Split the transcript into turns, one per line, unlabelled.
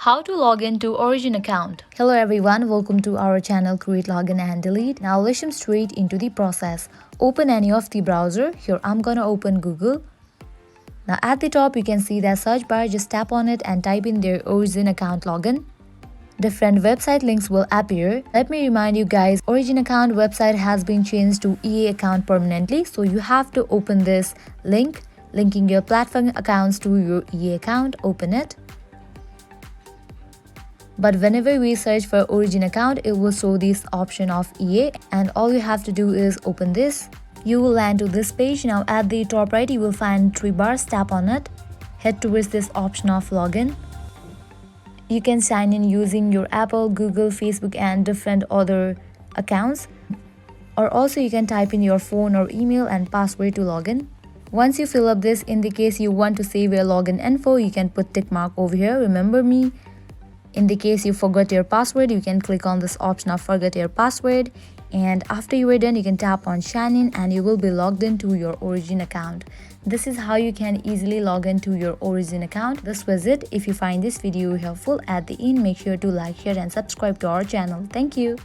How to log into Origin account. Hello everyone, welcome to our channel Create Login and Delete. Now let's jump straight into the process. Open any of the browser. Here I'm gonna open Google. Now at the top you can see that search bar, just tap on it and type in their Origin account login. Different website links will appear. Let me remind you guys, Origin account website has been changed to EA account permanently, so you have to open this link linking your platform accounts to your EA account. Open it. But whenever we search for Origin account, it will show this option of EA, and all you have to do is open this. You will land to this page. Now at the top right you will find three bars. Tap on it. Head towards this option of login. You can sign in using your Apple, Google, Facebook and different other accounts, or also you can type in your phone or email and password to login. Once you fill up this, in the case you want to save your login info, you can put tick mark over here, remember me. In the case you forgot your password, you can click on this option of forget your password, and after you are done you can tap on sign in and you will be logged into your Origin account. This is how you can easily log into your Origin account. This was it. If you find this video helpful, at the end make sure to like, share and subscribe to our channel. Thank you.